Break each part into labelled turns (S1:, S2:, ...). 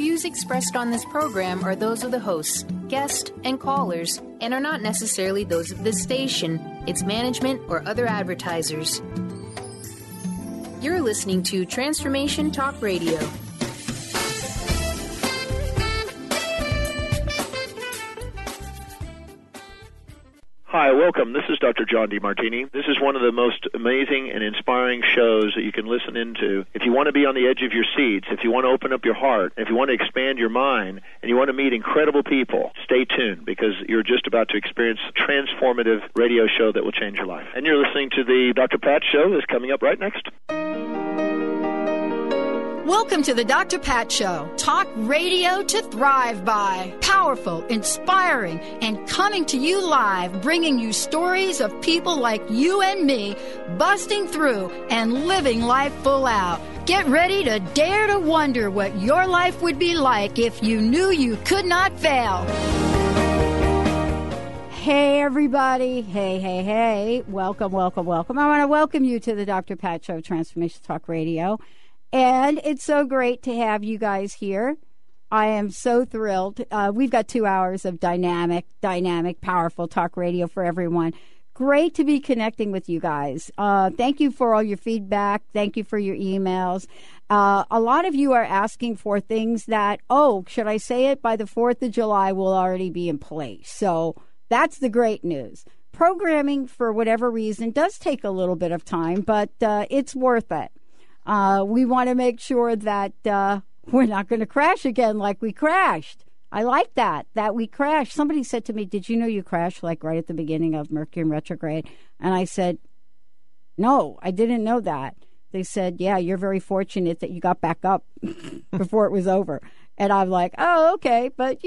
S1: views expressed on this program are those of the hosts, guests, and callers, and are not necessarily those of this station, its management, or other advertisers. You're listening to Transformation Talk Radio.
S2: Hi, welcome. This is Dr. John DeMartini. This is one of the most amazing and inspiring shows that you can listen into. If you want to be on the edge of your seats, if you want to open up your heart, if you want to expand your mind, and you want to meet incredible people, stay tuned because you're just about to experience a transformative radio show that will change your life. And you're listening to the Dr. Pat Show that's coming up right next.
S3: Welcome to the Dr. Pat Show. Talk radio to thrive by. Powerful, inspiring, and coming to you live, bringing you stories of people like you and me, busting through and living life full out. Get ready to dare to wonder what your life would be like if you knew you could not fail. Hey, everybody. Hey. Welcome. I want to welcome you to the Dr. Pat Show, Transformation Talk Radio. And it's so great to have you guys here. I am so thrilled. We've got 2 hours of dynamic, powerful talk radio for everyone. Great to be connecting with you guys. Thank you for all your feedback. Thank you for your emails. A lot of you are asking for things that, should I say it? By the 4th of July will already be in place. So that's the great news. Programming, for whatever reason, does take a little bit of time, but it's worth it. We want to make sure that we're not going to crash again like we crashed. I like that we crashed. Somebody said to me, did you know you crashed like right at the beginning of Mercury in retrograde? And I said, no, I didn't know that. They said, yeah, you're very fortunate that you got back up before it was over. And I'm like, oh, okay. But,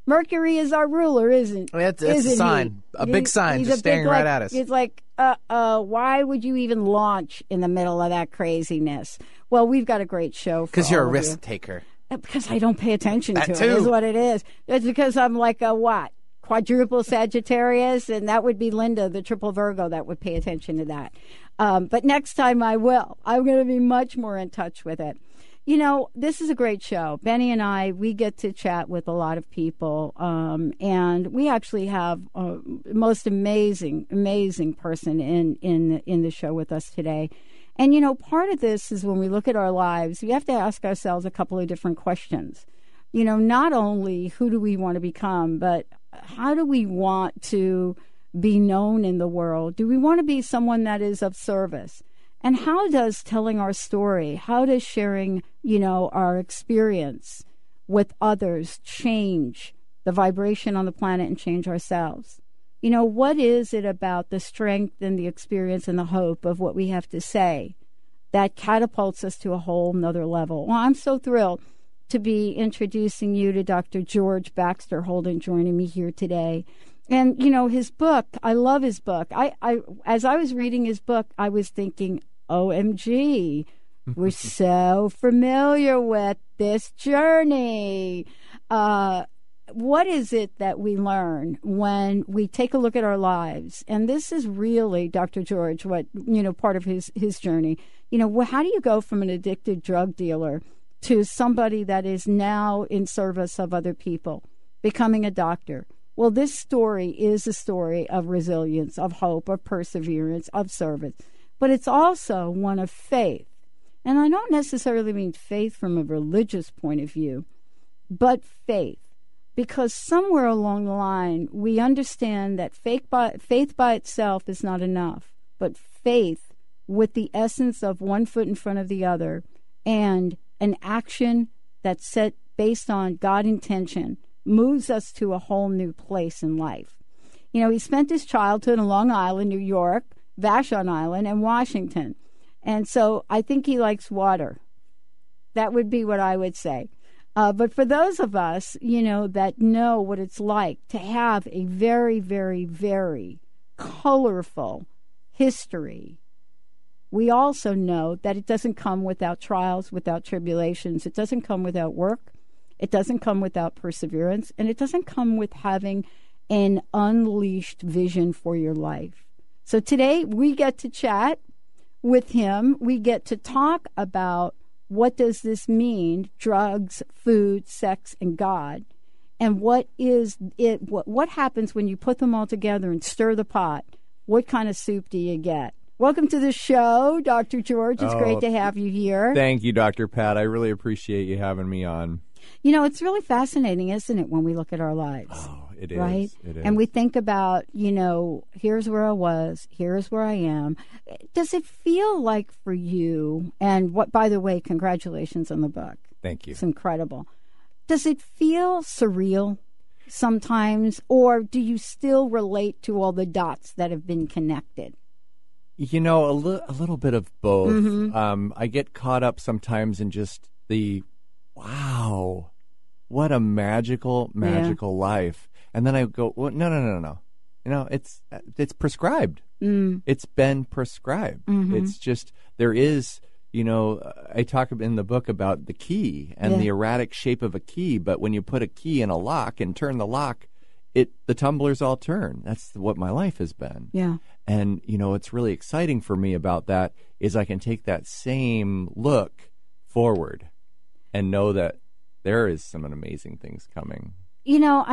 S3: Mercury is our ruler, isn't
S4: It's a sign, a big sign, just staring right at us.
S3: It's like, why would you even launch in the middle of that craziness? Well, we've got a great show for
S4: because you're a
S3: all
S4: risk taker.
S3: Because I don't pay attention to it,
S4: too.
S3: is what it is. It's because I'm like a what? Quadruple Sagittarius, and that would be Linda, the triple Virgo, that would pay attention to that. But next time I will. I'm going to be much more in touch with it. This is a great show. Benny and I, we get to chat with a lot of people, and we actually have a most amazing person in the show with us today. And, part of this is when we look at our lives, we have to ask ourselves a couple of different questions. Not only who do we want to become, but how do we want to be known in the world? Do we want to be someone that is of service? And how does telling our story, how does sharing, our experience with others change the vibration on the planet and change ourselves? What is it about the strength and the experience and the hope of what we have to say that catapults us to a whole nother level? Well, I'm so thrilled to be introducing you to Dr. George Baxter-Holder joining me here today. And, his book, I love his book. As I was reading his book, I was thinking, OMG, we're so familiar with this journey. What is it that we learn when we take a look at our lives? And this is really, Dr. George, what, part of his journey. How do you go from an addicted drug dealer to somebody that is now in service of other people, becoming a doctor? Well, this story is a story of resilience, of hope, of perseverance, of service. But it's also one of faith. And I don't necessarily mean faith from a religious point of view, but faith. Because somewhere along the line, we understand that faith by itself is not enough, but faith with the essence of one foot in front of the other and an action that's set based on God intention moves us to a whole new place in life. He spent his childhood in Long Island, New York, Vashon Island, and Washington. And so I think he likes water. That would be what I would say. But for those of us, that know what it's like to have a very, very, very colorful history, we also know that it doesn't come without trials, without tribulations. It doesn't come without work. It doesn't come without perseverance. And it doesn't come with having an unleashed vision for your life. So today we get to chat with him. We get to talk about what does this mean? Drugs, food, sex, and God. And what is it? What happens when you put them all together and stir the pot? What kind of soup do you get? Welcome to the show, Dr. George. It's great to have you here.
S5: Thank you, Dr. Pat. I really appreciate you having me on.
S3: You know, it's really fascinating, isn't it, when we look at our lives?
S5: Oh, it is.
S3: Right?
S5: It is.
S3: And we think about, here's where I was, here's where I am. Does it feel like for you, and by the way, congratulations on the book.
S5: Thank you.
S3: It's incredible. Does it feel surreal sometimes, or do you still relate to all the dots that have been connected?
S5: A little bit of both. Mm-hmm. I get caught up sometimes in just the, wow, what a magical life. And then I go, well, no. It's prescribed. Mm. It's been prescribed. Mm-hmm. It's just, there is, I talk in the book about the key and the erratic shape of a key, but when you put a key in a lock and turn the lock, the tumblers all turn. That's what my life has been. Yeah. And, what's really exciting for me about that is I can take that same look forward and know that there is some amazing things coming.
S3: How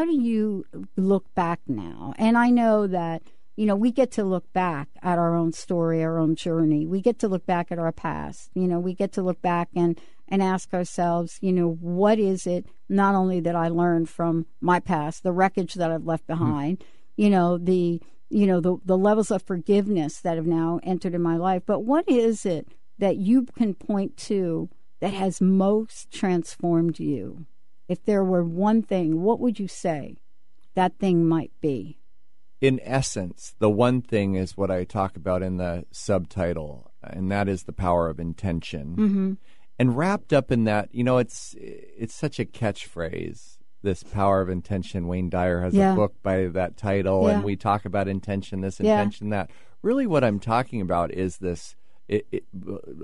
S3: do you look back now? And I know that, we get to look back at our own story, our own journey. We get to look back at our past. We get to look back and ask ourselves, what is it not only that I learned from my past, the wreckage that I've left behind, the levels of forgiveness that have now entered in my life, but what is it that you can point to that has most transformed you? If there were one thing, what would you say that thing might be?
S5: In essence, the one thing is what I talk about in the subtitle, and that is the power of intention. Mm-hmm. And wrapped up in that, it's such a catchphrase, this power of intention. Wayne Dyer has a book by that title, and we talk about intention, this intention, that. Really what I'm talking about is this,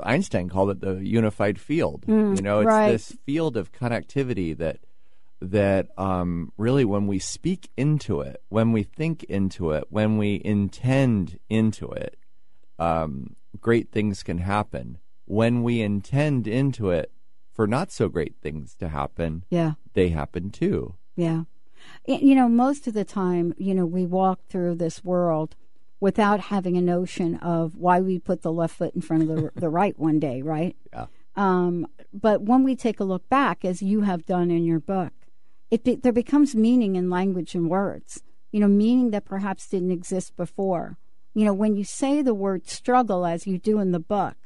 S5: Einstein called it the unified field. It's this field of connectivity that really, when we speak into it, when we think into it, when we intend into it, great things can happen. When we intend into it for not so great things to happen, they happen too. Yeah.
S3: Most of the time, we walk through this world without having a notion of why we put the left foot in front of the right one day, right? Yeah. But when we take a look back, as you have done in your book, there becomes meaning in language and words, meaning that perhaps didn't exist before. When you say the word struggle, as you do in the book,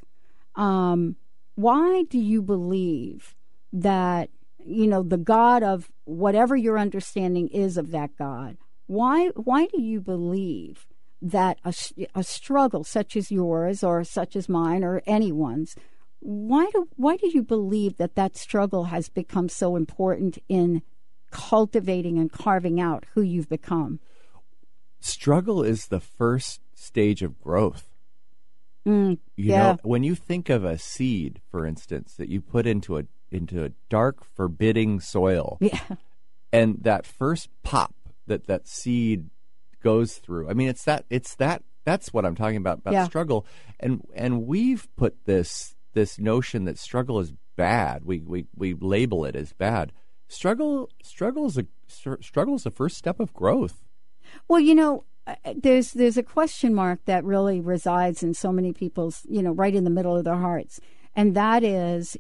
S3: why do you believe that, the God of whatever your understanding is of that God, why do you believe that a struggle such as yours or such as mine or anyone's, why do you believe that struggle has become so important in cultivating and carving out who you've become?
S5: Struggle is the first stage of growth. You know, when you think of a seed, for instance, that you put into a dark, forbidding soil, and that first pop that seed goes through. I mean, that's what I'm talking about struggle. And we've put this notion that struggle is bad. We label it as bad. Struggle is a first step of growth.
S3: Well, there's a question mark that really resides in so many people's, right in the middle of their hearts. And that is,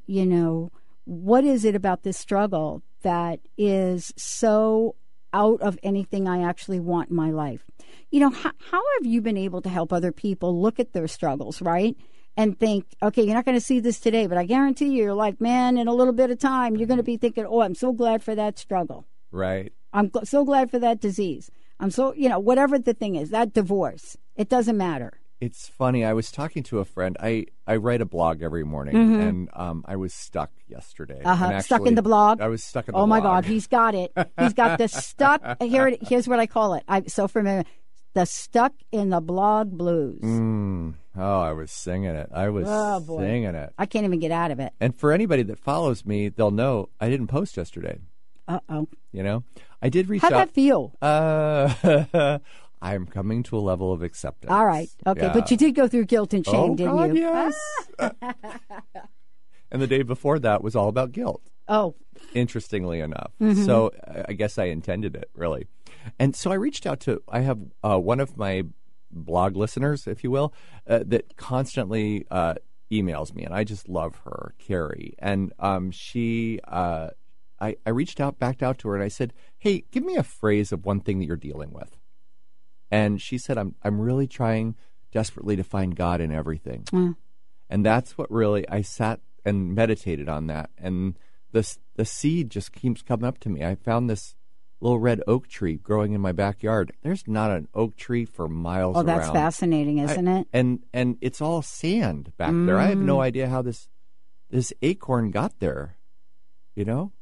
S3: what is it about this struggle that is so out of anything I actually want in my life? How have you been able to help other people look at their struggles, right? And think, okay, you're not going to see this today, but I guarantee you're like, man, in a little bit of time, you're going to be thinking, oh, I'm so glad for that struggle.
S5: Right.
S3: I'm so glad for that disease. I'm so, whatever the thing is, that divorce, it doesn't matter.
S5: It's funny. I was talking to a friend. I write a blog every morning, and I was stuck yesterday.
S3: Actually, stuck in the blog?
S5: I was stuck in the blog.
S3: Oh, my God. He's got it. He's got the stuck. Here's what I call it. I'm so familiar. The stuck in the blog blues.
S5: Oh, I was singing it. Singing it.
S3: I can't even get out of it.
S5: And for anybody that follows me, they'll know I didn't post yesterday.
S3: Uh-oh.
S5: I did reach out.
S3: How'd that feel?
S5: I'm coming to a level of acceptance.
S3: All right. Okay. Yeah. But you did go through guilt and shame, didn't
S5: God,
S3: you?
S5: Yes. And the day before that was all about guilt.
S3: Oh.
S5: Interestingly enough. Mm-hmm. So I guess I intended it, really. And so I reached out to, I have one of my blog listeners, if you will, that constantly emails me, and I just love her, Carrie. And I backed out to her, and I said, hey, give me a phrase of one thing that you're dealing with. And she said, I'm really trying desperately to find God in everything. Mm. And that's what really, I sat and meditated on that. And the seed just keeps coming up to me. I found this little red oak tree growing in my backyard. There's not an oak tree for miles around.
S3: Oh, that's fascinating, isn't it?
S5: And it's all sand back there. I have no idea how this acorn got there, you know?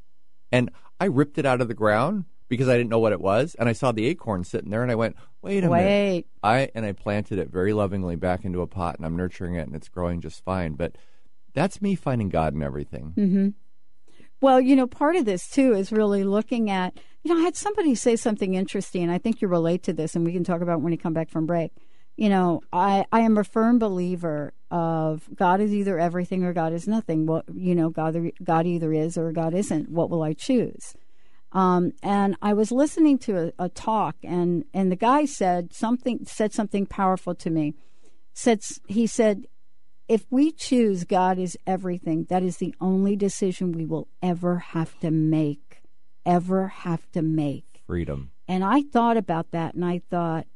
S5: And I ripped it out of the ground because I didn't know what it was, and I saw the acorn sitting there, and I went, wait a minute. I planted it very lovingly back into a pot, and I'm nurturing it, and it's growing just fine. But that's me finding God in everything.
S3: Mm-hmm. Well, part of this, too, is really looking at, I had somebody say something interesting, and I think you relate to this, and we can talk about it when we come back from break. I am a firm believer of God is either everything or God is nothing. Well, God either is or God isn't. What will I choose? And I was listening to a talk, and the guy said something powerful to me. He said, if we choose God is everything, that is the only decision we will ever have to make.
S5: Freedom.
S3: And I thought about that, and I thought,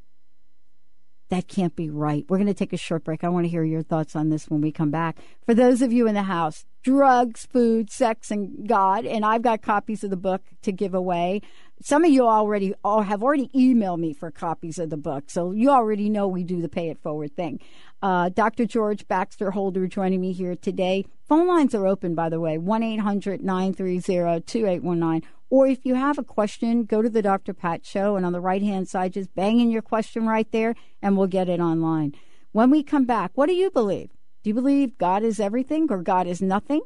S3: that can't be right. We're going to take a short break. I want to hear your thoughts on this when we come back. For those of you in the house, drugs, food, sex, and God, and I've got copies of the book to give away. Some of you have already emailed me for copies of the book, so you already know we do the pay it forward thing. Dr. George Baxter-Holder joining me here today. Phone lines are open, by the way, 1-800-930-2819. Or if you have a question, go to the Dr. Pat Show, and on the right-hand side, just bang in your question right there, and we'll get it online. When we come back, what do you believe? Do you believe God is everything or God is nothing?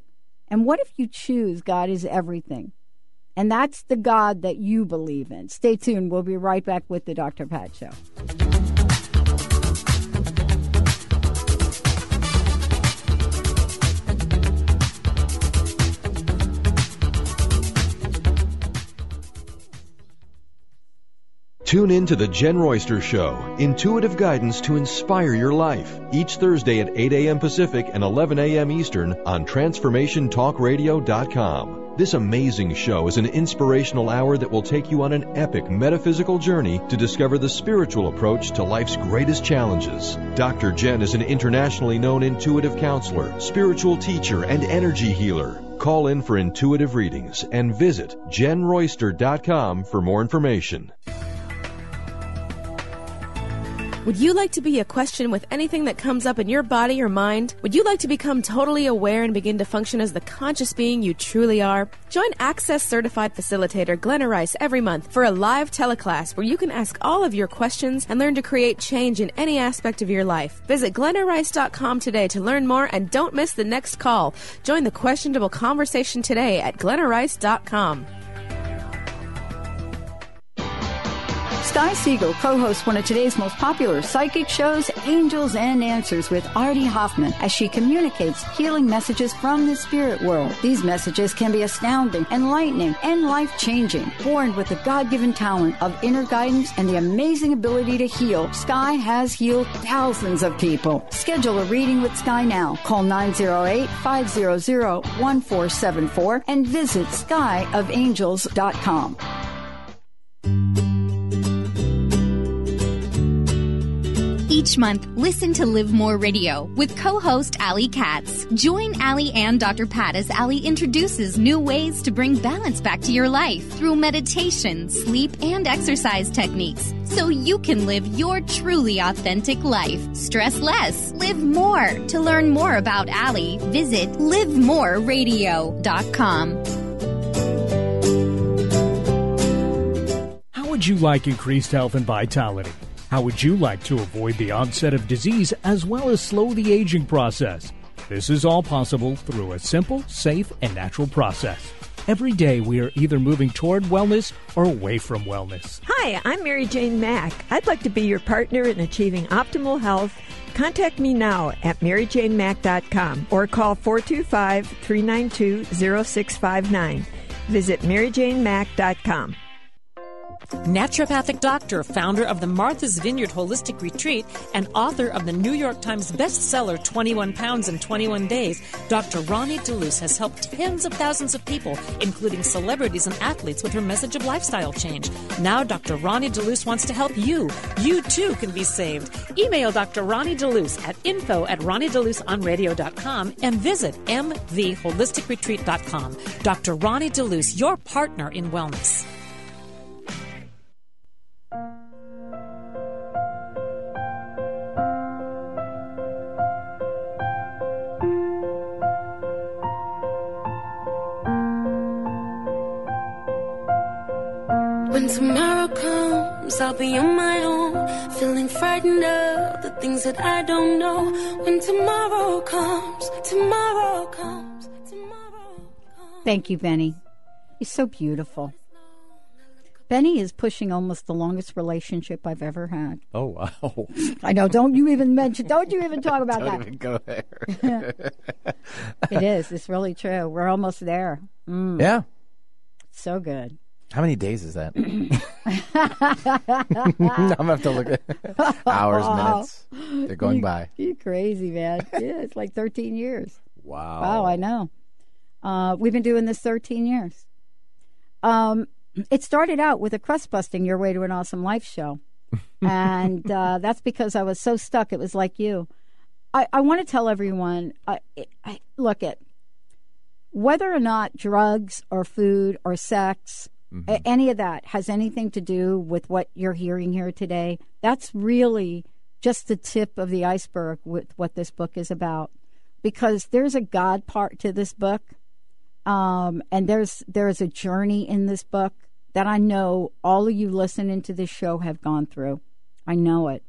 S3: And what if you choose God is everything? And that's the God that you believe in. Stay tuned. We'll be right back with the Dr. Pat Show.
S6: Tune in to The Jen Royster Show, intuitive guidance to inspire your life, each Thursday at 8 a.m. Pacific and 11 a.m. Eastern on TransformationTalkRadio.com. This amazing show is an inspirational hour that will take you on an epic metaphysical journey to discover the spiritual approach to life's greatest challenges. Dr. Jen is an internationally known intuitive counselor, spiritual teacher, and energy healer. Call in for intuitive readings and visit JenRoyster.com for more information.
S7: Would you like to be a question with anything that comes up in your body or mind? Would you like to become totally aware and begin to function as the conscious being you truly are? Join Access Certified Facilitator Glenna Rice every month for a live teleclass where you can ask all of your questions and learn to create change in any aspect of your life. Visit GlennaRice.com today to learn more, and don't miss the next call. Join the questionable conversation today at GlennaRice.com.
S3: Sky Siegel co-hosts one of today's most popular psychic shows, Angels and Answers, with Artie Hoffman, as she communicates healing messages from the spirit world. These messages can be astounding, enlightening, and life-changing. Born with the God-given talent of inner guidance and the amazing ability to heal, Sky has healed thousands of people. Schedule a reading with Sky now. Call 908-500-1474 and visit skyofangels.com.
S8: Each month, listen to Live More Radio with co-host Allie Katz. Join Allie and Dr. Pat as Allie introduces new ways to bring balance back to your life through meditation, sleep, and exercise techniques, so you can live your truly authentic life. Stress less, live more. To learn more about Allie, visit livemoreradio.com.
S9: How would you like increased health and vitality? How would you like to avoid the onset of disease as well as slow the aging process? This is all possible through a simple, safe, and natural process. Every day we are either moving toward wellness or away from wellness.
S10: Hi, I'm Mary Jane Mack. I'd like to be your partner in achieving optimal health. Contact me now at maryjanemack.com or call 425-392-0659. Visit maryjanemack.com.
S11: Naturopathic doctor, founder of the Martha's Vineyard Holistic Retreat, and author of the New York Times bestseller 21 Pounds in 21 Days, Dr. Ronnie DeLuce has helped tens of thousands of people, including celebrities and athletes, with her message of lifestyle change. Now Dr. Ronnie DeLuce wants to help you. You too can be saved. Email Dr. Ronnie DeLuce at info@ronniedeluceonradio.com and visit mtheholisticretreat.com. Dr. Ronnie DeLuce, your partner in wellness.
S12: When tomorrow comes, I'll be on my own, feeling frightened of the things that I don't know. When tomorrow comes, tomorrow comes, tomorrow comes.
S3: Thank you, Benny. He's so beautiful. Benny is pushing almost the longest relationship I've ever had.
S5: Oh, wow.
S3: I know. Don't you even talk about that.
S5: Don't even go there.
S3: It is. It's really true. We're almost there.
S4: Yeah.
S3: So good.
S4: How many days is that? I'm going to have to look at hours, minutes. They're going by.
S3: You're crazy, man. Yeah, it's like 13 years.
S5: Wow.
S3: Wow, I know. We've been doing this 13 years. It started out with a crust-busting Your Way to an Awesome Life show. And that's because I was so stuck. It was like you. I want to tell everyone, look at whether or not drugs or food or sex, any of that has anything to do with what you're hearing here today. That's really just the tip of the iceberg with what this book is about. Because there's a God part to this book. And there's a journey in this book that I know all of you listening to this show have gone through. I know it.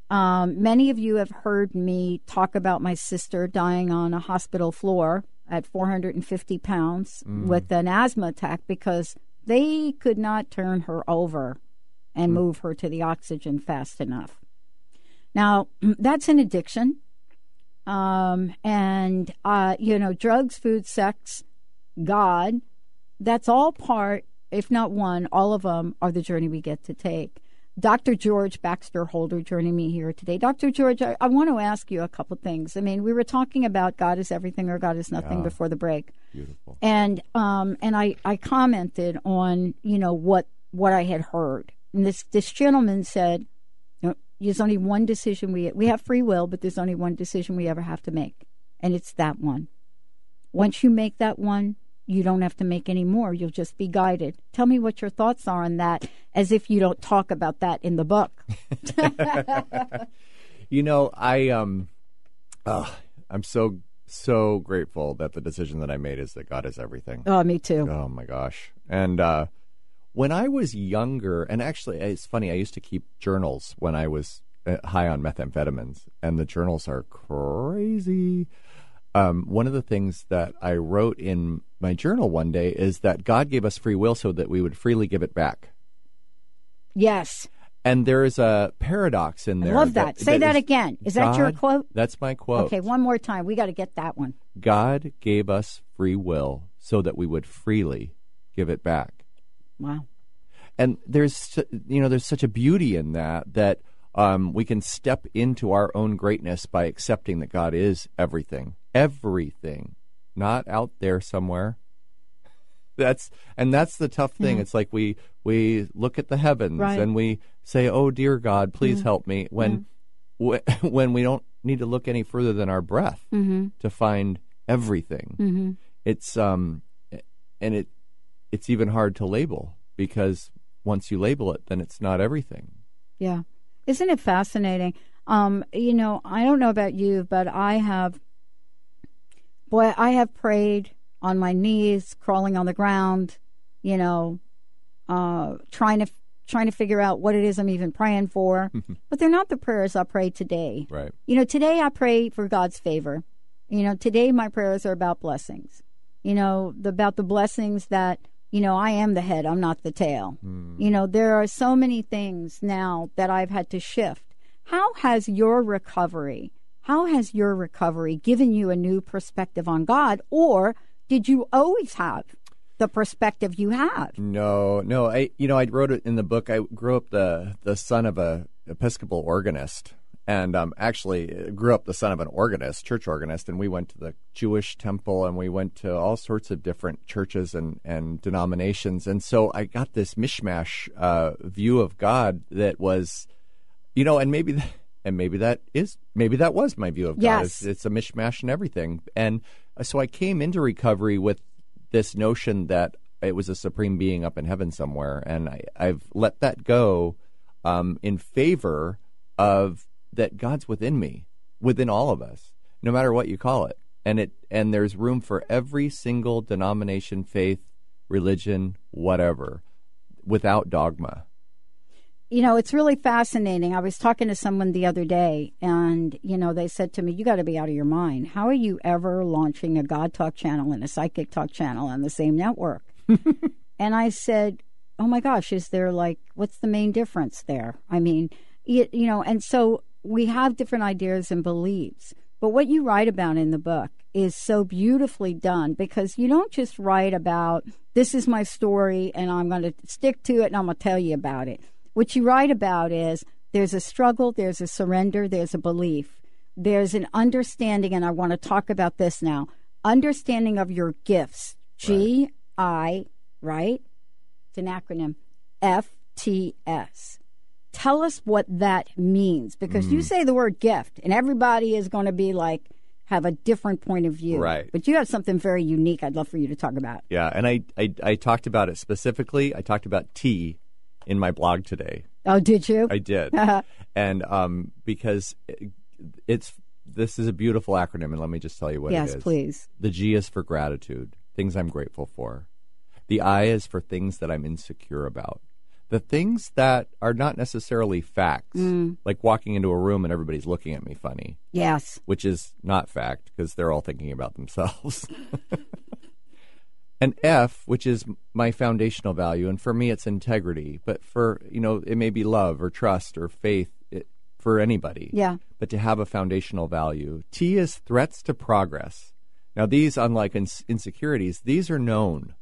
S3: Many of you have heard me talk about my sister dying on a hospital floor at 450 pounds with an asthma attack because they could not turn her over and move her to the oxygen fast enough. Now, that's an addiction. Drugs, food, sex, God, that's all part, if not one, all of them are the journey we get to take. Dr. George Baxter-Holder joining me here today. Dr. George, I want to ask you a couple things. I mean, we were talking about God is everything or God is nothing before the break.
S5: Beautiful.
S3: And I commented on, what I had heard. And this gentleman said, there's only one decision we have free will, but there's only one decision we ever have to make. And it's that one. Once you make that one, you don't have to make any more. You'll just be guided. Tell me what your thoughts are on that, as if you don't talk about that in the book.
S5: I'm so grateful that the decision that I made is that God is everything.
S3: Oh, me too.
S5: Oh, my gosh. And when I was younger, and actually, it's funny, I used to keep journals when I was high on methamphetamines, and the journals are crazy. One of the things that I wrote in my journal one day is that God gave us free will so that we would freely give it back.
S3: Yes.
S5: And there is a paradox in there.
S3: I love that. Say that again. Is that your quote?
S5: That's my quote.
S3: Okay, one more time. We got to get that one.
S5: God gave us free will so that we would freely give it back.
S3: Wow.
S5: And there's such a beauty in that we can step into our own greatness by accepting that God is everything. Everything, not out there somewhere. That's the tough thing. It's like we look at the heavens and we say, "Oh dear God, please help me." When we don't need to look any further than our breath to find everything. It's it's even hard to label, because once you label it, then it's not everything.
S3: Yeah, isn't it fascinating? I don't know about you, but I have prayed on my knees, crawling on the ground, trying to figure out what it is I'm even praying for. But they're not the prayers I pray today.
S5: Right.
S3: Today I pray for God's favor. Today my prayers are about blessings. about the blessings that, I am the head, I'm not the tail. There are so many things now that I've had to shift. How has your recovery given you a new perspective on God, or did you always have the perspective you have?
S5: No. I wrote it in the book. I grew up the son of a Episcopal organist, and actually grew up the son of an organist, church organist, and we went to the Jewish temple, and we went to all sorts of different churches and denominations, and so I got this mishmash view of God that was, and maybe that was my view of God.
S3: Yes.
S5: It's a mishmash and everything, and so I came into recovery with this notion that it was a supreme being up in heaven somewhere, and I've let that go in favor of that God's within me, within all of us, no matter what you call it. And there's room for every single denomination, faith, religion, whatever, without dogma.
S3: It's really fascinating. I was talking to someone the other day, and, they said to me, you got to be out of your mind. How are you ever launching a God Talk channel and a Psychic Talk channel on the same network? And I said, oh, my gosh, is there what's the main difference there? I mean, and so we have different ideas and beliefs. But what you write about in the book is so beautifully done, because you don't just write about, this is my story, and I'm going to stick to it, and I'm going to tell you about it. What you write about is there's a struggle, there's a surrender, there's a belief, there's an understanding, and I want to talk about this now, understanding of your gifts. G-I, right? It's an acronym, FTS. Tell us what that means, because you say the word gift, and everybody is going to be have a different point of view.
S5: Right.
S3: But you have something very unique I'd love for you to talk about.
S5: Yeah, and I talked about it specifically. I talked about T in my blog today.
S3: Oh, did you?
S5: I did. And because this is a beautiful acronym, and let me just tell you what it is.
S3: Yes, please.
S5: The G is for gratitude, things I'm grateful for. The I is for things that I'm insecure about. The things that are not necessarily facts, like walking into a room and everybody's looking at me funny.
S3: Yes.
S5: Which is not fact, because they're all thinking about themselves. And F, which is my foundational value, and for me it's integrity, but for, it may be love or trust or faith for anybody.
S3: Yeah.
S5: But to have a foundational value. T is threats to progress. Now these, unlike insecurities, these are known.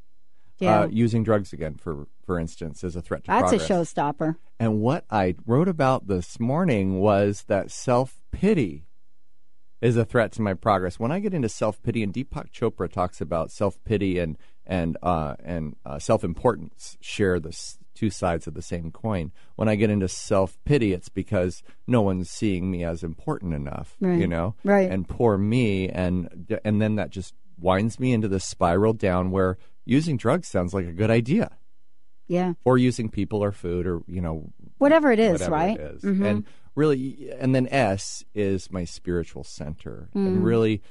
S3: Yeah.
S5: Using drugs again, for instance, is a threat to progress.
S3: That's a showstopper.
S5: And what I wrote about this morning was that self-pity is a threat to my progress. When I get into self-pity, and Deepak Chopra talks about self-pity and self-importance share the two sides of the same coin. When I get into self-pity, it's because no one's seeing me as important enough,
S3: Right.
S5: And poor me, and then that just winds me into this spiral down where using drugs sounds like a good idea.
S3: Yeah.
S5: Or using people or food or,
S3: whatever it is,
S5: whatever
S3: right?
S5: It is.
S3: Mm-hmm.
S5: And really, and then S is my spiritual center. And really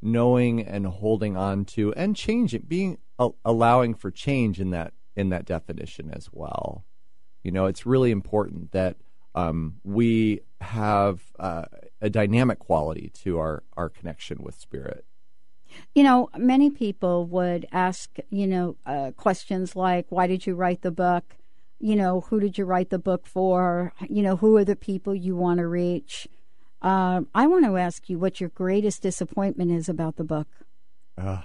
S5: knowing and holding on to and changing, allowing for change in that definition as well. It's really important that we have a dynamic quality to our connection with spirit.
S3: Many people would ask, questions like, why did you write the book? Who did you write the book for? Who are the people you want to reach? I want to ask you what your greatest disappointment is about the book. Now,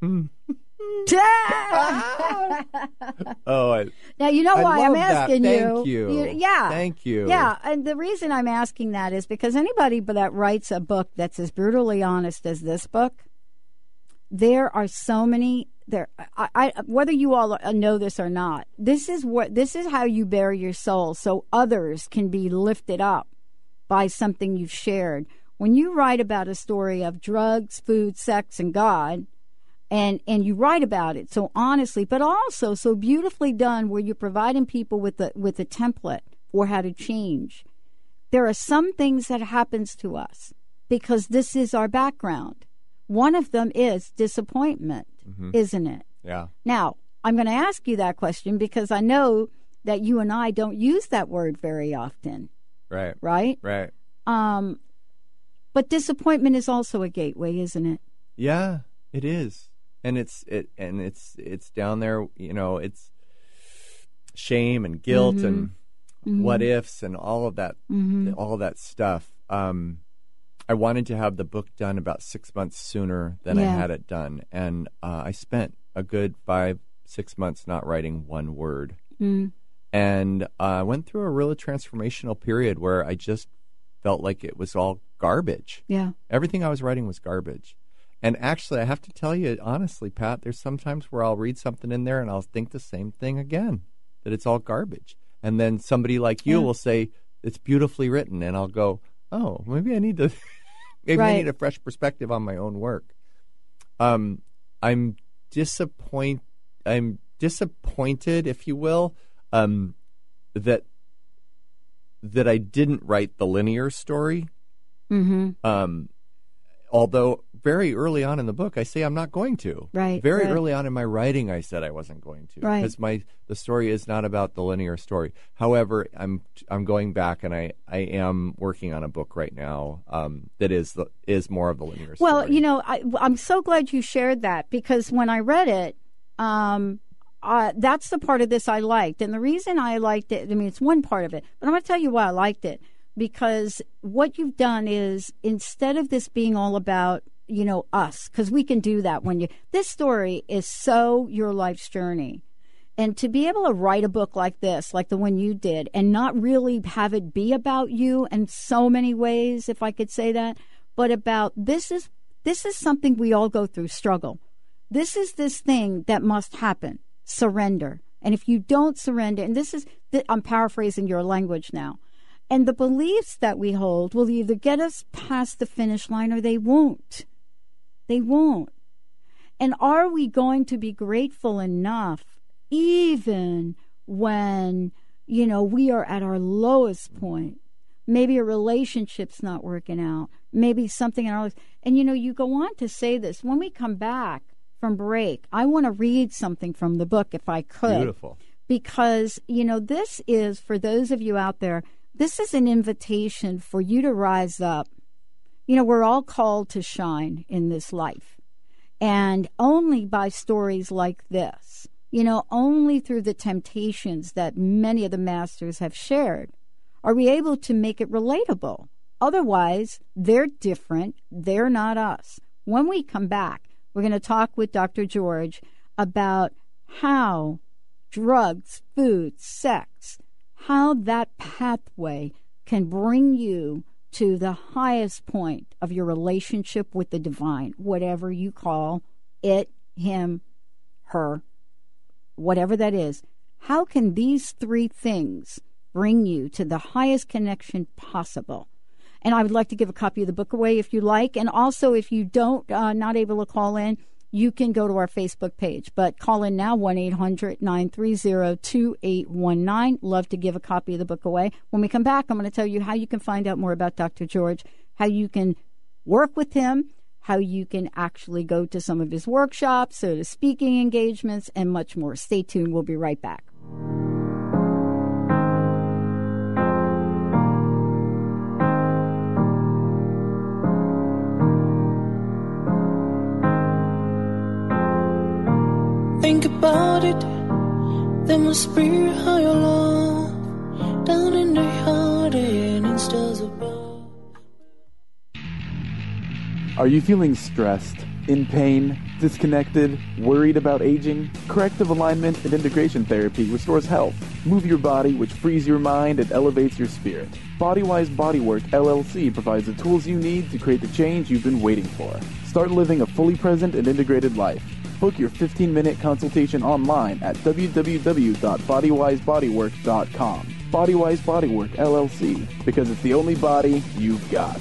S3: you know why I'm asking
S5: that.
S3: you.
S5: Thank you.
S3: Yeah.
S5: Thank you.
S3: Yeah, and the reason I'm asking that is because anybody that writes a book that's as brutally honest as this book, there are so many there. Whether you all know this or not, this is how you bare your soul, so others can be lifted up by something you've shared. When you write about a story of drugs, food, sex, and God, and you write about it so honestly, but also so beautifully done, where you're providing people with a template for how to change. There are some things that happens to us because this is our background. One of them is disappointment, isn't it?
S5: Yeah.
S3: Now, I'm going to ask you that question because I know that you and I don't use that word very often.
S5: Right.
S3: Right?
S5: Right.
S3: But disappointment is also a gateway, isn't it?
S5: Yeah, it is. And it's down there, it's shame and guilt and what ifs and all of that stuff. I wanted to have the book done about 6 months sooner than I had it done, and I spent a good 5-6 months not writing one word. And I went through a really transformational period where I just felt like it was all garbage. Yeah. Everything I was writing was garbage. And actually, I have to tell you, honestly, Pat, there's sometimes where I'll read something in there and I'll think the same thing again, that it's all garbage. And then somebody like you will say, it's beautifully written. And I'll go, oh, maybe I need to, I need a fresh perspective on my own work. I'm disappointed, if you will, that I didn't write the linear story. Although very early on in the book, I say I'm not going to. Very early on in my writing, I said I wasn't going to, because the story is not about the linear story. However, I'm going back, and I am working on a book right now that is more of the linear story.
S3: Well, I'm so glad you shared that, because when I read it, that's the part of this I liked, and the reason I liked it, it's one part of it, but I'm going to tell you why I liked it. Because what you've done is, instead of this being all about, us, because we can do that this story is so your life's journey. And to be able to write a book like this, like the one you did, and not really have it be about you in so many ways, if I could say that, but about this is something we all go through, struggle. This is this thing that must happen, surrender. And if you don't surrender, and I'm paraphrasing your language now, and the beliefs that we hold will either get us past the finish line or they won't. They won't. And are we going to be grateful enough, even when, we are at our lowest point? Maybe a relationship's not working out. Maybe something in our life. And, you go on to say this. When we come back from break, I want to read something from the book, if I could.
S5: Beautiful.
S3: Because, this is, for those of you out there, this is an invitation for you to rise up. We're all called to shine in this life. And only by stories like this, only through the temptations that many of the masters have shared, are we able to make it relatable. Otherwise, they're different. They're not us. When we come back, we're going to talk with Dr. George about how drugs, food, sex, how that pathway can bring you to the highest point of your relationship with the divine, whatever you call it, him, her, whatever that is. How can these three things bring you to the highest connection possible? And I would like to give a copy of the book away if you like. And also, if you don't, not able to call in, you can go to our Facebook page. But call in now, 1-800-930-2819. Love to give a copy of the book away. When we come back, I'm going to tell you how you can find out more about Dr. George, how you can work with him, how you can actually go to some of his workshops or the speaking engagements, and much more. Stay tuned. We'll be right back.
S12: Think about it, there must be a higher love down in the heart and in stars above.
S13: Are you feeling stressed, in pain, disconnected, worried about aging? Corrective alignment and integration therapy restores health. Move your body, which frees your mind and elevates your spirit. Bodywise Bodywork LLC provides the tools you need to create the change you've been waiting for. Start living a fully present and integrated life. Book your 15-minute consultation online at www.bodywisebodywork.com. Bodywise Bodywork LLC, because it's the only body you've got.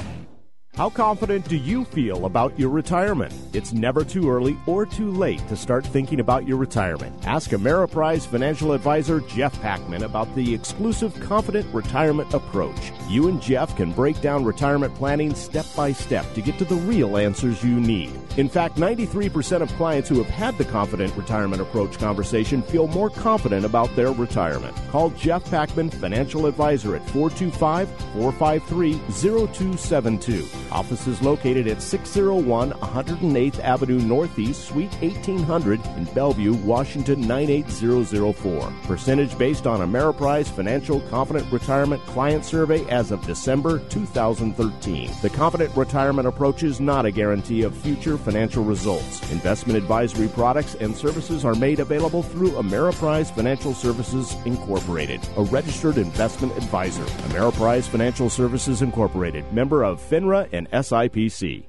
S14: How confident do you feel about your retirement? It's never too early or too late to start thinking about your retirement. Ask Ameriprise financial advisor Jeff Packman about the exclusive Confident Retirement Approach. You and Jeff can break down retirement planning step by step to get to the real answers you need. In fact, 93% of clients who have had the Confident Retirement Approach conversation feel more confident about their retirement. Call Jeff Packman, financial advisor at 425-453-0272. Office is located at 601 108th Avenue Northeast, Suite 1800 in Bellevue, Washington 98004. Percentage based on Ameriprise Financial Confident Retirement Client Survey as of December 2013. The Confident Retirement approach is not a guarantee of future financial results. Investment advisory products and services are made available through Ameriprise Financial Services Incorporated, a registered investment advisor. Ameriprise Financial Services Incorporated, member of FINRA and SIPC.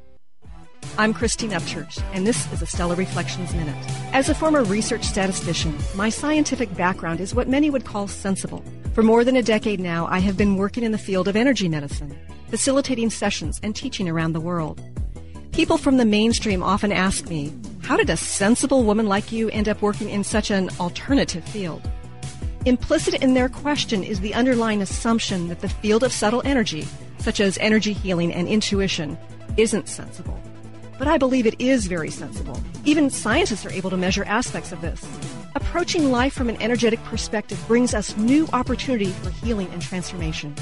S15: I'm Christine Upchurch, and this is a Stellar Reflections Minute. As a former research statistician, my scientific background is what many would call sensible. For more than a decade now, I have been working in the field of energy medicine, facilitating sessions and teaching around the world. People from the mainstream often ask me, how did a sensible woman like you end up working in such an alternative field? Implicit in their question is the underlying assumption that the field of subtle energy, such as energy healing and intuition, isn't sensible. But I believe it is very sensible. Even scientists are able to measure aspects of this. Approaching life from an energetic perspective brings us new opportunity for healing and transformation.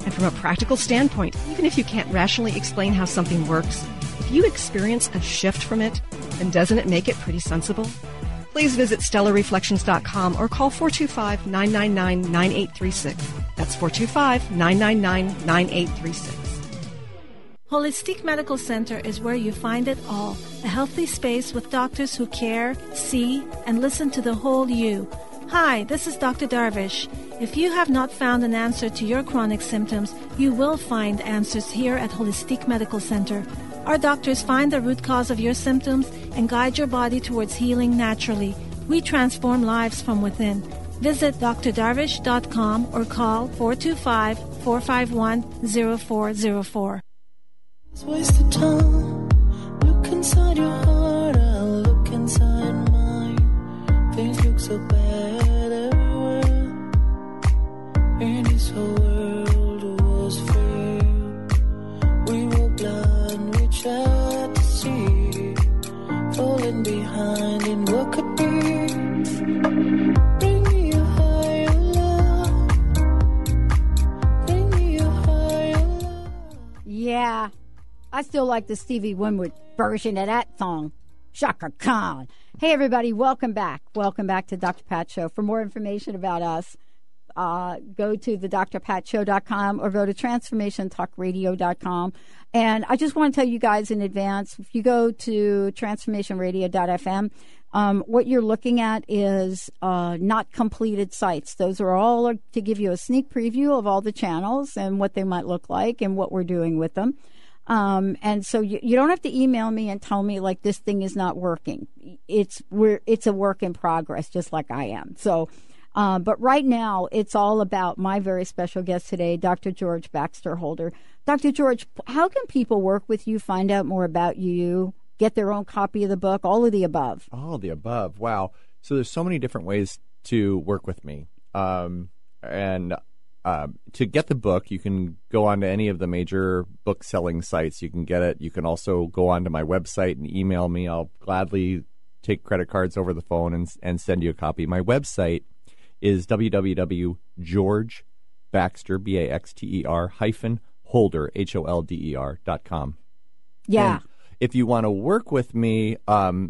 S15: And from a practical standpoint, even if you can't rationally explain how something works, if you experience a shift from it, then doesn't it make it pretty sensible? Please visit StellarReflections.com or call 425-999-9836. That's 425-999-9836.
S16: Holistic Medical Center is where you find it all. A healthy space with doctors who care, see, and listen to the whole you. Hi, this is Dr. Darvish. If you have not found an answer to your chronic symptoms, you will find answers here at Holistic Medical Center. Our doctors find the root cause of your symptoms and guide your body towards healing naturally. We transform lives from within. Visit drdarvish.com or call 425-451-0404.
S12: Waste the time. Look inside your heart, I'll look inside mine. Things look so bad everywhere. And this whole world was fair. We were blind, we tried to see, falling behind in what could be. Bring me a higher love. Bring me a higher love.
S3: Yeah. I still like the Stevie Winwood version of that song. Shaka Khan. Hey, everybody. Welcome back. Welcome back to Dr. Pat Show. For more information about us, go to the drpatshow.com or go to transformationtalkradio.com. And I just want to tell you guys in advance, if you go to transformationradio.fm, what you're looking at is not completed sites. Those are all to give you a sneak preview of all the channels and what they might look like and what we're doing with them. And so you don't have to email me and tell me like this thing is not working. It's a work in progress, just like I am. So, but right now it's all about my very special guest today, Dr. George Baxter-Holder. Dr. George, how can people work with you, find out more about you, get their own copy of the book, all of the above?
S5: All of the above. Wow. So there's so many different ways to work with me. To get the book, you can go on to any of the major book-selling sites. You can get it. You can also go onto my website and email me. I'll gladly take credit cards over the phone and send you a copy. My website is www.georgebaxter.com. HOLDER.com.
S3: Yeah.
S5: And if you want to work with me,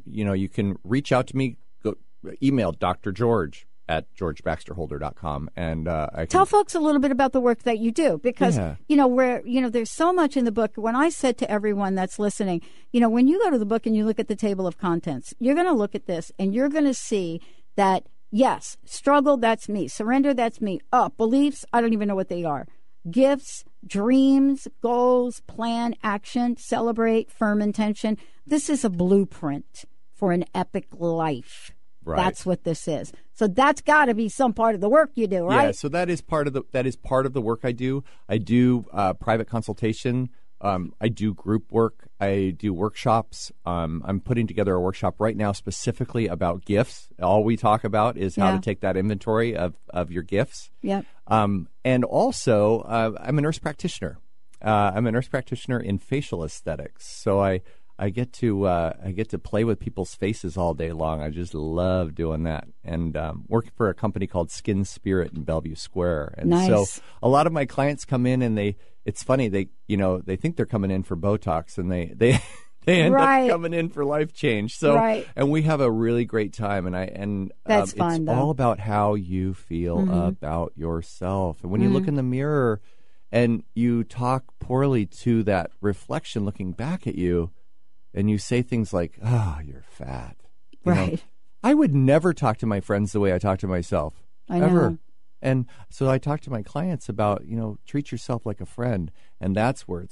S5: you can reach out to me. Go email Dr. George at georgebaxterholder.com. And I can
S3: tell folks a little bit about the work that you do, because, there's so much in the book. When I said to everyone that's listening, when you go to the book and you look at the table of contents, you're going to look at this and you're going to see that, yes, struggle, that's me. Surrender, that's me. Beliefs, I don't even know what they are. Gifts, dreams, goals, plan, action, celebrate, firm intention. This is a blueprint for an epic life. Right. That's what this is. So that's got to be some part of the work you do, right?
S5: Yeah. So that is part of the work I do. I do private consultation. I do group work. I do workshops. I'm putting together a workshop right now specifically about gifts. All we talk about is how to take that inventory of your gifts.
S3: Yep.
S5: And also, I'm a nurse practitioner. I'm a nurse practitioner in facial aesthetics. So I I get to play with people's faces all day long. I just love doing that. And working for a company called Skin Spirit in Bellevue Square. And so a lot of my clients come in and it's funny, they think they're coming in for Botox, and they end up coming in for life change. So and we have a really great time, and
S3: that's fun,
S5: it's
S3: though.
S5: all about how you feel about yourself. And when you look in the mirror and you talk poorly to that reflection looking back at you, and you say things like, "Oh, you're fat." You know, I would never talk to my friends the way I talk to myself. Ever. And so I talk to my clients about, treat yourself like a friend. And that's where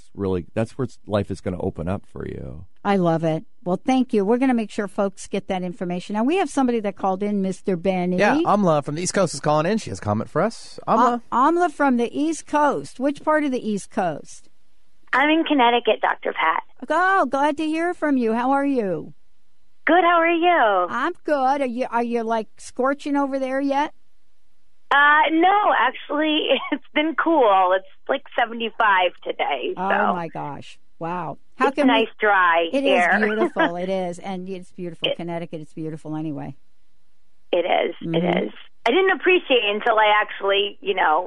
S5: life is going to open up for you.
S3: I love it. Well, thank you. We're going to make sure folks get that information. Now, we have somebody that called in, Mr. Benny.
S4: Yeah, Amla from the East Coast is calling in. She has a comment for us. Amla.
S3: Amla from the East Coast. Which part of the East Coast?
S17: I'm in Connecticut, Dr. Pat.
S3: Oh, glad to hear from you. How are you?
S17: Good. How are you?
S3: I'm good. Are you like scorching over there yet?
S17: No, actually, it's been cool. It's like 75 today. So.
S3: Oh my gosh! Wow.
S17: It's nice dry air.
S3: It is beautiful. It is, and it's beautiful. Connecticut, it's beautiful anyway.
S17: It is. It is. I didn't appreciate it until I actually,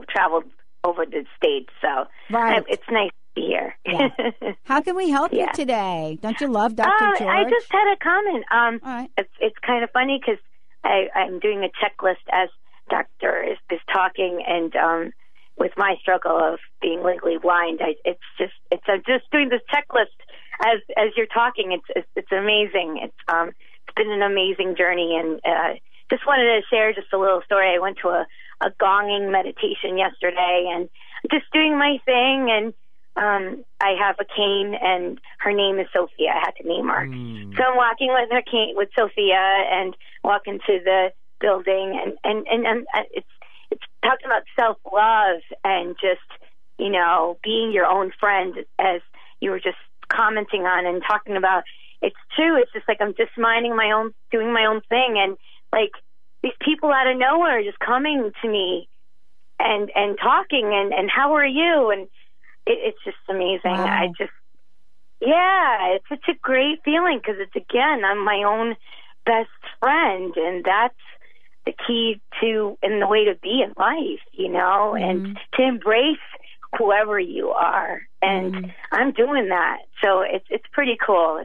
S17: traveled over the States. So it's nice. Here.
S3: Yeah. How can we help you today? Don't you love Dr. George?
S17: I just had a comment. It's kind of funny because I'm doing a checklist as Doctor is talking, and with my struggle of being legally blind, I'm just doing this checklist as you're talking. It's amazing. It's been an amazing journey, and just wanted to share just a little story. I went to a gonging meditation yesterday, and just doing my thing, and I have a cane, and her name is Sophia. I had to name her. So I'm walking with her cane, with Sophia, and walking to the building, and it's talking about self-love and just, being your own friend, as you were just commenting on and talking about. It's true. It's just like I'm just doing my own thing, and like these people out of nowhere just coming to me and talking and how are you? And it's just amazing. Wow. It's such a great feeling because I'm my own best friend, and that's the key to and the way to be in life, and to embrace whoever you are. And I'm doing that, so it's pretty cool.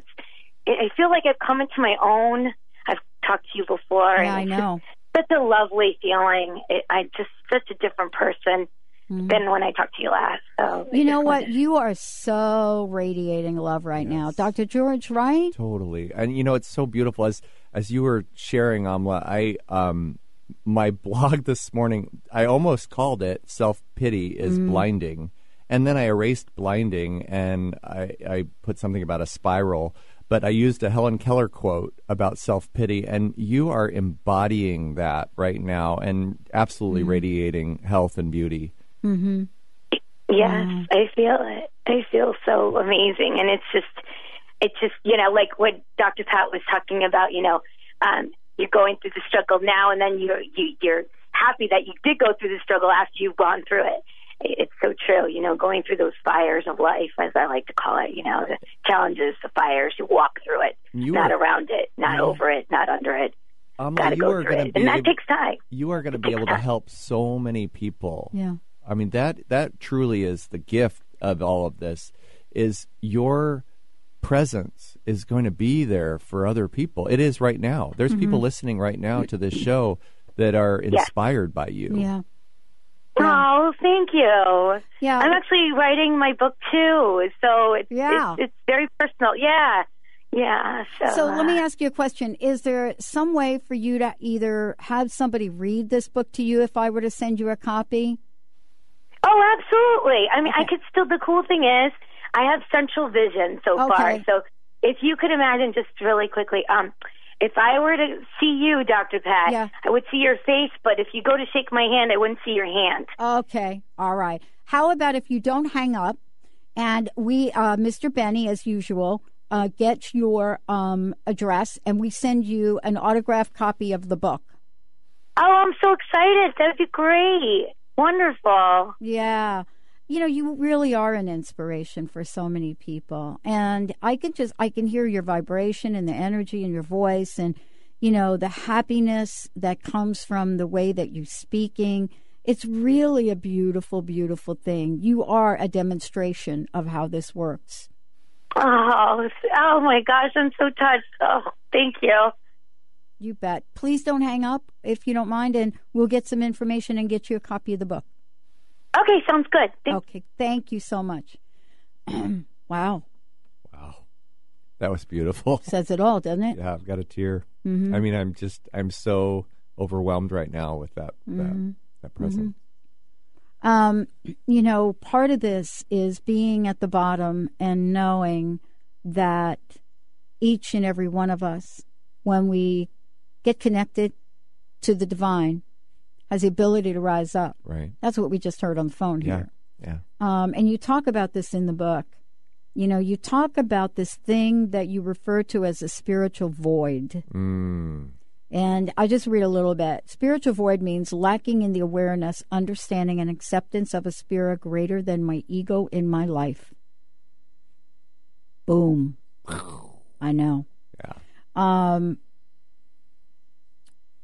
S17: I feel like I've come into my own. I've talked to you before.
S3: Yeah,
S17: and
S3: I know.
S17: Such a lovely feeling. I'm just such a different person than when I talked to you last. So
S3: you know what? You are so radiating love right now. Dr. George, right?
S5: Totally. And, it's so beautiful. As you were sharing, Amla, my blog this morning, I almost called it Self-Pity is Blinding. And then I erased blinding, and I put something about a spiral. But I used a Helen Keller quote about self-pity, and you are embodying that right now and absolutely radiating health and beauty.
S17: Mm-hmm. Yes, I feel it. I feel so amazing, and it's just like what Dr. Pat was talking about. You're going through the struggle now, and then you're happy that you did go through the struggle after you've gone through it. It's so true. Going through those fires of life, as I like to call it. The challenges, the fires. You walk through it, not around it, not over it, not under it. Got to go through it, and that takes time.
S5: You are going to be able to help so many people.
S3: Yeah.
S5: I mean, that truly is the gift of all of this, is your presence is going to be there for other people. It is right now. There's people listening right now to this show that are inspired by you.
S3: Yeah.
S17: Oh, thank you.
S3: Yeah.
S17: I'm actually writing my book, too, so it's very personal. Yeah. Yeah.
S3: So let me ask you a question. Is there some way for you to either have somebody read this book to you if I were to send you a copy?
S17: Oh, absolutely. I mean, I could still, the cool thing is I have central vision so far. So if you could imagine, just really quickly, if I were to see you, Dr. Pat, I would see your face, but if you go to shake my hand, I wouldn't see your hand.
S3: Okay. All right. How about if you don't hang up and we, Mr. Benny, as usual, get your address and we send you an autographed copy of the book.
S17: Oh, I'm so excited. That would be great. Wonderful.
S3: Yeah. you really are an inspiration for so many people. And I can hear your vibration and the energy in your voice and, the happiness that comes from the way that you're speaking. It's really a beautiful, beautiful thing. You are a demonstration of how this works.
S17: Oh my gosh, I'm so touched. Oh, thank you.
S3: You bet. Please don't hang up if you don't mind, and we'll get some information and get you a copy of the book.
S17: Okay, sounds good.
S3: Thank you so much. Wow.
S5: That was beautiful.
S3: Says it all, doesn't it?
S5: Yeah, I've got a tear.
S3: Mm-hmm.
S5: I mean, I'm so overwhelmed right now with that presence.
S3: Part of this is being at the bottom and knowing that each and every one of us, when we get connected to the divine, has the ability to rise up.
S5: Right.
S3: That's what we just heard on the phone here.
S5: Yeah.
S3: And you talk about this in the book. You talk about this thing that you refer to as a spiritual void. And I just read a little bit. Spiritual void means lacking in the awareness, understanding, and acceptance of a spirit greater than my ego in my life. Boom. I know.
S5: Yeah.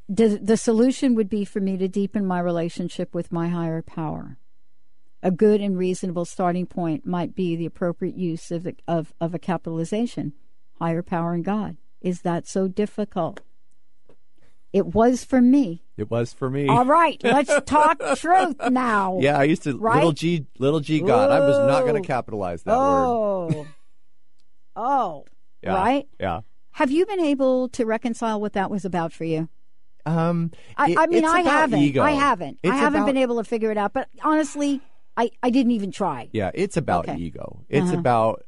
S3: The solution would be for me to deepen my relationship with my higher power. A good and reasonable starting point might be the appropriate use of a capitalization, higher power and God. Is that so difficult? It was for me.
S5: It was for me.
S3: All right, let's talk truth now.
S5: Yeah, I used to,
S3: right?
S5: little g God. I was not going to capitalize that word.
S3: Yeah, right?
S5: Yeah.
S3: Have you been able to reconcile what that was about for you?
S5: I mean,
S3: I haven't.
S5: Ego.
S3: I haven't.
S5: It's
S3: I haven't been able to figure it out. But honestly, I didn't even try.
S5: Yeah, it's about ego. It's about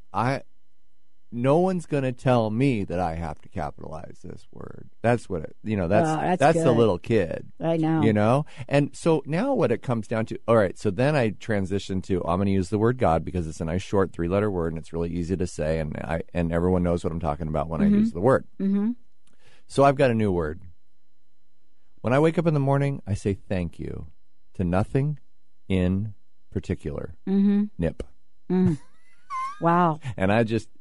S5: no one's going to tell me that I have to capitalize this word. That's what that's the little kid.
S3: I know.
S5: And so now what it comes down to, all right, so then I transitioned to, I'm going to use the word God because it's a nice short 3-letter word and it's really easy to say and everyone knows what I'm talking about when I use the word.
S3: Mm-hmm.
S5: So I've got a new word. When I wake up in the morning, I say thank you to nothing in particular. Nip.
S3: Wow.
S5: And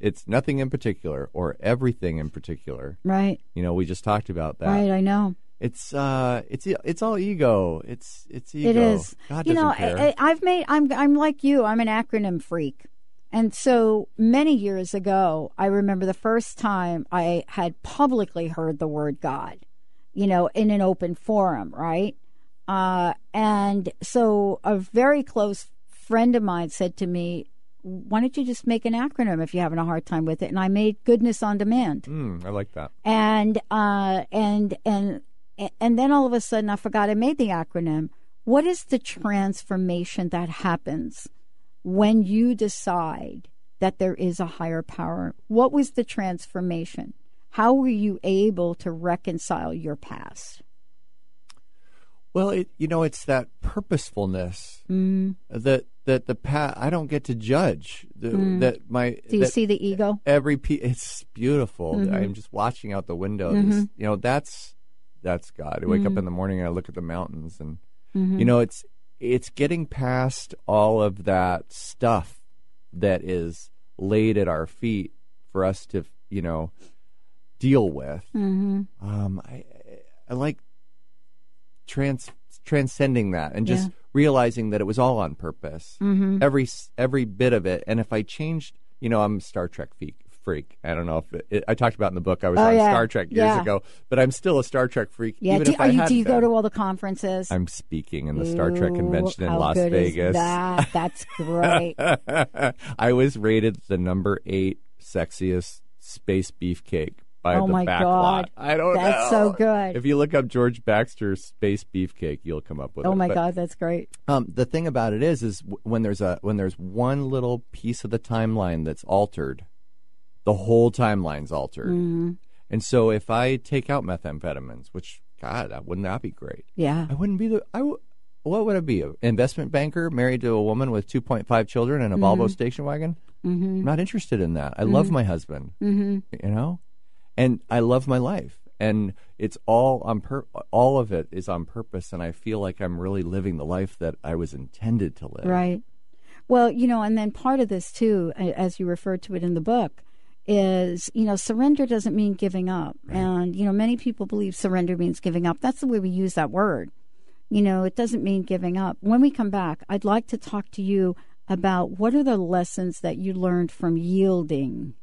S5: it's nothing in particular or everything in particular.
S3: Right.
S5: We just talked about that.
S3: Right, I know.
S5: It's all ego. It's ego.
S3: It is.
S5: God doesn't care.
S3: I'm like you. I'm an acronym freak. And so many years ago, I remember the first time I had publicly heard the word God, in an open forum, right? And so a very close friend of mine said to me, why don't you just make an acronym if you're having a hard time with it? And I made Goodness on Demand.
S5: I like that.
S3: And then all of a sudden I forgot I made the acronym. What is the transformation that happens when you decide that there is a higher power? What was the transformation? How were you able to reconcile your past?
S5: Well, it's that purposefulness that the past. I don't get to judge that my.
S3: Do you see the ego?
S5: It's beautiful. I'm just watching out the window. That's God. I wake up in the morning and I look at the mountains, and it's getting past all of that stuff that is laid at our feet for us to deal with. I like transcending that and just realizing that it was all on purpose. Every bit of it. And if I changed, I'm a Star Trek freak. I don't know if I talked about in the book. I was on Star Trek years ago, but I'm still a Star Trek freak.
S3: Yeah.
S5: Even
S3: do you go to all the conferences?
S5: I'm speaking in the Star Trek convention in Las Vegas.
S3: That's great.
S5: I was rated the number 8 sexiest space beefcake by the back lot. I don't know.
S3: That's so good.
S5: If you look up George Baxter's space beefcake, you'll come up with it.
S3: Oh my God, that's great.
S5: The thing about it is when there's one little piece of the timeline that's altered, the whole timeline's altered. And so if I take out methamphetamines, which God, wouldn't that be great?
S3: Yeah.
S5: I wouldn't be what would I be? An investment banker married to a woman with 2.5 children and a Volvo station wagon? I'm not interested in that. I love my husband. And I love my life, and it's all all of it is on purpose, and I feel like I'm really living the life that I was intended to live.
S3: Right. Well, and then part of this, too, as you referred to it in the book, is, surrender doesn't mean giving up. Right. And, many people believe surrender means giving up. That's the way we use that word. It doesn't mean giving up. When we come back, I'd like to talk to you about what are the lessons that you learned from yielding.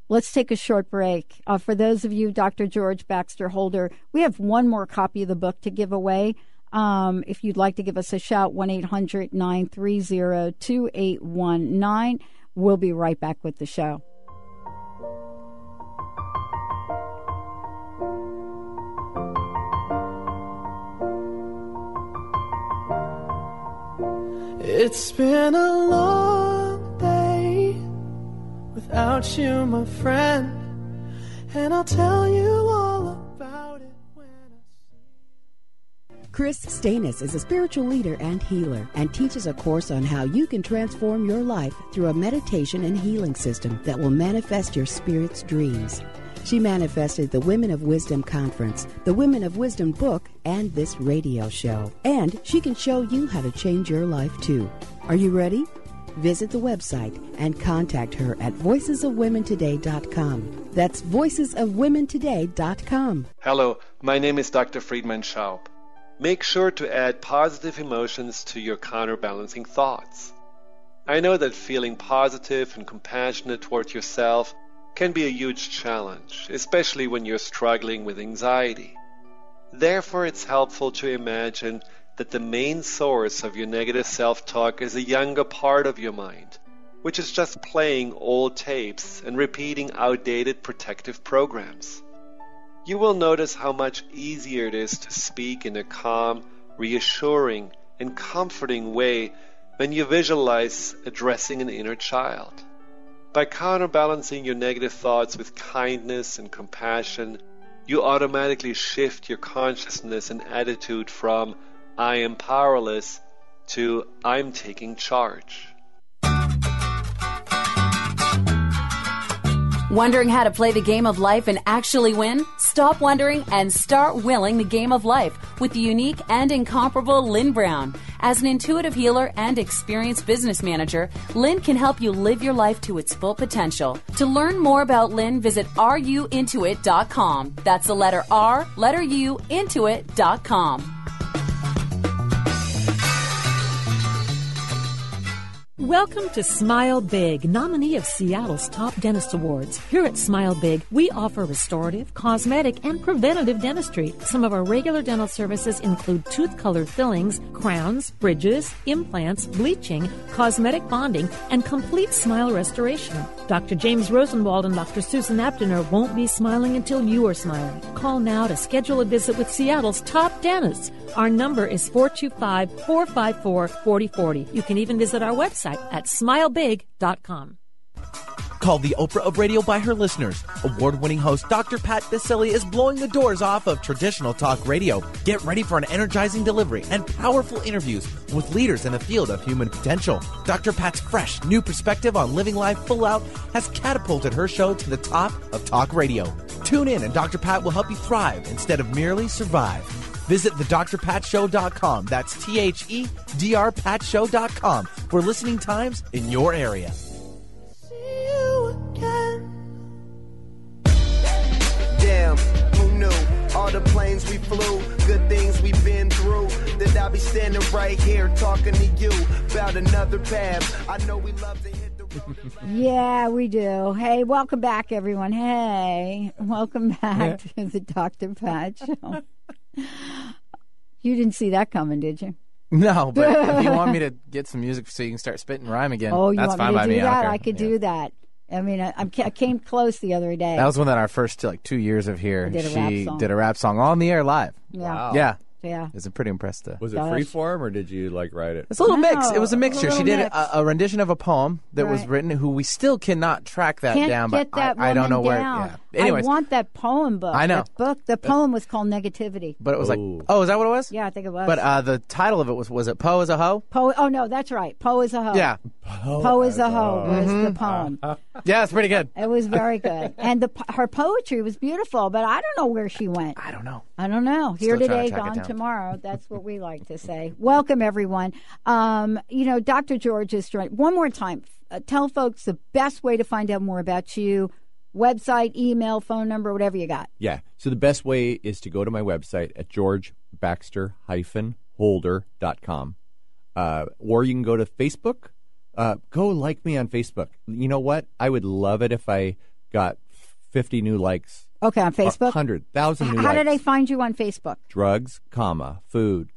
S3: Let's take a short break. For those of you, Dr. George Baxter-Holder, we have one more copy of the book to give away. If you'd like to give us a shout, 1-800-930-2819. We'll be right back with the show.
S18: It's been a long day without you, my friend, and I'll tell you all about it when I see.
S19: Chris Stanis is a spiritual leader and healer and teaches a course on how you can transform your life through a meditation and healing system that will manifest your spirit's dreams. She manifested the Women of Wisdom Conference, the Women of Wisdom book, and this radio show. And she can show you how to change your life, too. Are you ready? Visit the website and contact her at voicesofwomentoday.com. That's voicesofwomentoday.com.
S20: Hello, my name is Dr. Friedman Schaub. Make sure to add positive emotions to your counterbalancing thoughts. I know that feeling positive and compassionate toward yourself can be a huge challenge, especially when you're struggling with anxiety. Therefore, it's helpful to imagine that the main source of your negative self-talk is a younger part of your mind, which is just playing old tapes and repeating outdated protective programs. You will notice how much easier it is to speak in a calm, reassuring, and comforting way when you visualize addressing an inner child. By counterbalancing your negative thoughts with kindness and compassion, you automatically shift your consciousness and attitude from I am powerless to I'm taking charge.
S21: Wondering how to play the game of life and actually win? Stop wondering and start willing the game of life with the unique and incomparable Lynn Brown. As an intuitive healer and experienced business manager, Lynn can help you live your life to its full potential. To learn more about Lynn, visit ruintuit.com. That's the letter R, letter U, intuit.com.
S11: Welcome to Smile Big, nominee of Seattle's Top Dentist Awards. Here at Smile Big, we offer restorative, cosmetic, and preventative dentistry. Some of our regular dental services include tooth-colored fillings, crowns, bridges, implants, bleaching, cosmetic bonding, and complete smile restoration. Dr. James Rosenwald and Dr. Susan Abdener won't be smiling until you are smiling. Call now to schedule a visit with Seattle's top dentists. Our number is 425-454-4040. You can even visit our website at smilebig.com.
S22: Called the Oprah of radio by her listeners, award-winning host Dr. Pat Baccili is blowing the doors off of traditional talk radio. Get ready for an energizing delivery and powerful interviews with leaders in the field of human potential. Dr. Pat's fresh, new perspective on living life full out has catapulted her show to the top of talk radio. Tune in and Dr. Pat will help you thrive instead of merely survive. Visit thedrpatshow.com. That's THEDRPatshow.com for listening times in your area.
S23: Damn, who knew? All the planes we flew, good things we've been through. That I'll be standing right here talking to you about another path. I know we love to hit the road.
S3: Yeah, we do. Hey, welcome back, everyone. Hey, welcome back to the Dr. Pat Show. You didn't see that coming, did you?
S4: No, but if you want me to get some music so you can start spitting rhyme again, that's fine by me.
S3: I could do that. I mean, I came close the other day.
S4: That was one of our first 2 years of here.
S3: She
S4: did a rap song on the air live.
S3: Yeah.
S5: Wow.
S3: Yeah.
S4: I was pretty impressed.
S5: Was it free form or did you write it?
S4: It's a little mix. It was a mixture. She did
S3: mix.
S4: a rendition of a poem that was written. Who we still cannot track that down.
S3: Get
S4: but
S3: that
S4: I don't know
S3: down.
S4: where. Yeah. Anyways,
S3: I want that poem book.
S4: I know.
S3: That book. The poem was called Negativity.
S4: But it was like, is that what it was?
S3: Yeah, I think it was.
S4: But the title of it was it Poe is a Hoe?
S3: Poe. Oh no, that's right. Poe is a Hoe.
S4: Yeah.
S3: Poe is a Hoe was the poem.
S4: Yeah, it's pretty good.
S3: It was very good, and her poetry was beautiful. But I don't know where she went.
S4: I don't know.
S3: I don't know. Here
S4: Still trying
S3: today,
S4: to track it
S3: gone
S4: down.
S3: tomorrow. That's what we like to say. Welcome, everyone. Dr. George is joining. One more time, tell folks the best way to find out more about you. Website, email, phone number, whatever you got.
S5: Yeah. So the best way is to go to my website at georgebaxter-holder.com. Or you can go to Facebook. Go like me on Facebook. You know what? I would love it if I got 50 new likes.
S3: Okay, on Facebook?
S5: 100,000 new likes.
S3: How do they find you on Facebook?
S5: Drugs, food,